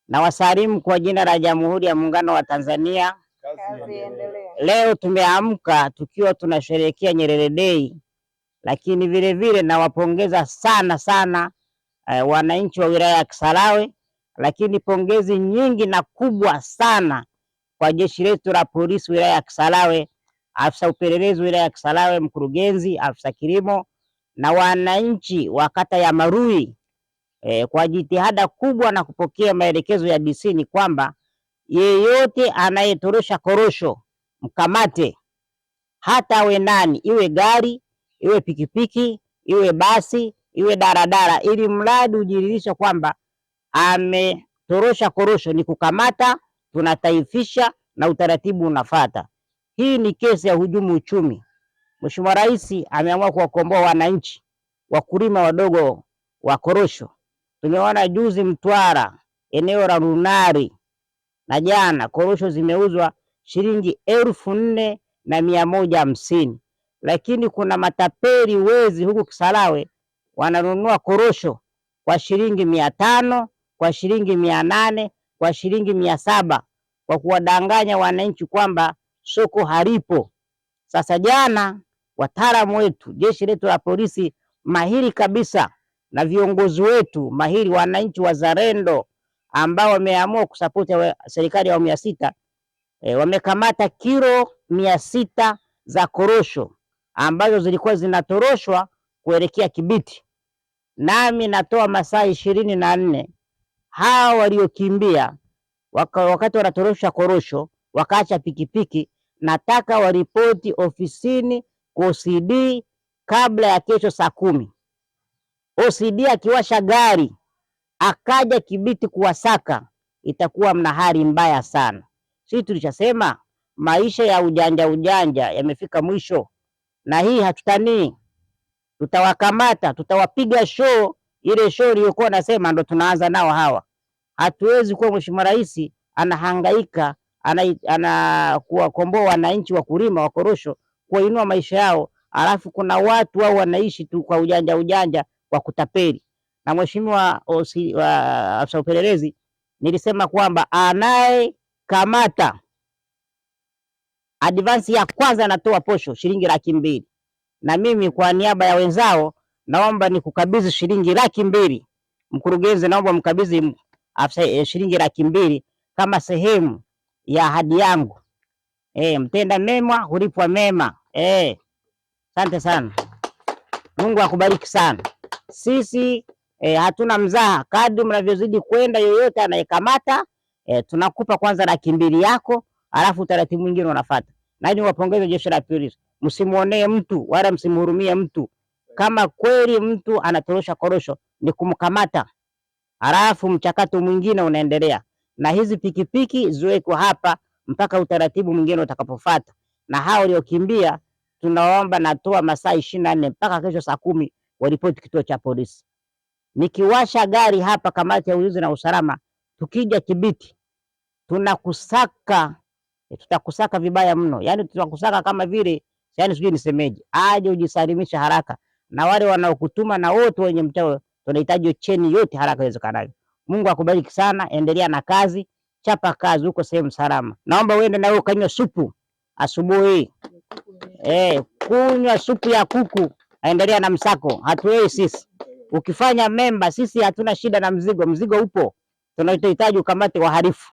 Na wasalimu kwa jina la Jamhuri ya Muungano wa Tanzania. Kazi endelee. Leo tumeamka tukiwa tunasherehekea Nyerere Day, lakini vile vile nawapongeza sana wananchi wa wilaya ya Kisarawe, lakini pongezi nyingi na kubwa sana kwa jeshi letu la polisi wilaya ya Kisarawe, afisa upelelezi wilaya ya Kisarawe, mkurugenzi, afisa kilimo na wananchi wa kata ya Marui kwa jitihada kubwa na kupokea maelekezo ya DC ni kwamba yeyote anayetorosha korosho mkamate, hata awe nani, iwe gari, iwe pikipiki, iwe basi, iwe daradara, ili mradi ujiridhisha kwamba ametorosha korosho ni kukamata, tunataifisha na utaratibu unafata. Hii ni kesi ya hujumu uchumi. Mheshimiwa Rais ameamua kuwakomboa wananchi wakulima wadogo wa korosho. Tumeona juzi Mtwara eneo la Runari, na jana korosho zimeuzwa shilingi 4,150, lakini kuna matapeli wezi huku Kisarawe wananunua korosho kwa shilingi 500, kwa shilingi 800, kwa shilingi 700, kwa kuwadanganya wananchi kwamba soko halipo. Sasa jana wataalamu wetu, jeshi letu la polisi mahiri kabisa na viongozi wetu mahiri, wananchi wazalendo ambao wameamua kusapoti serikali ya awamu ya sita, wamekamata kilo 600 za korosho ambazo zilikuwa zinatoroshwa kuelekea Kibiti. Nami natoa masaa 24 hawa waliokimbia wakati wanatorosha korosho wakaacha pikipiki, nataka waripoti ofisini kwa OCD kabla ya kesho saa 10. OCD akiwasha gari akaja Kibiti kuwasaka, itakuwa mna hali mbaya sana. Sisi tulishasema maisha ya ujanja yamefika mwisho, na hii hatutanii, tutawakamata, tutawapiga show. Ile show iliyokuwa nasema ndo tunaanza nao hawa. Hatuwezi kuwa Mheshimiwa Rais anahangaika kuwakomboa wananchi wakulima wa korosho, kuinua maisha yao, alafu kuna watu wao wanaishi tu kwa ujanja kwa kutapeli. Na Mheshimiwa afisa upelelezi, nilisema kwamba anayekamata advance ya kwanza anatoa posho shilingi 200,000, na mimi kwa niaba ya wenzao naomba nikukabidhi shilingi 200,000. Mkurugenzi, naomba mkabidhi afisa shilingi 200,000 kama sehemu ya ahadi yangu. Mtenda mema hulipwa mema. Asante sana. Mungu akubariki sana. Sisi hatuna mzaha. Kadri mnavyozidi kwenda, yoyote anayekamata tunakupa kwanza 200,000 yako, alafu utaratibu mwingine unafuata. Na niwapongeze jeshi la polisi, msimuonee mtu wala msimhurumie mtu. Kama kweli mtu anatorosha korosho ni kumkamata, alafu mchakato mwingine unaendelea, na hizi pikipiki ziwekwe hapa mpaka utaratibu mwingine utakapofuata. Na hao waliokimbia tunaomba, natoa masaa 24 mpaka kesho saa 10 waripoti kituo cha polisi. Nikiwasha gari hapa kamati ya ulinzi na usalama, tukija Kibiti tunakusaka, tutakusaka vibaya mno. Yani tutakusaka kama vile, yani sijui nisemeje, aje ujisalimisha haraka, na wale wanaokutuma na wote wenye mtao tunahitaji cheni yote haraka iwezekanavyo. Mungu akubariki sana, endelea na kazi, chapa kazi huko sehemu salama. Naomba uende na wewe ukanywa supu asubuhi. Kunywa supu ya kuku, endelea na msako. Hatuwei sisi. Ukifanya memba, sisi hatuna shida na mzigo upo. Tunahitaji ukamate wahalifu.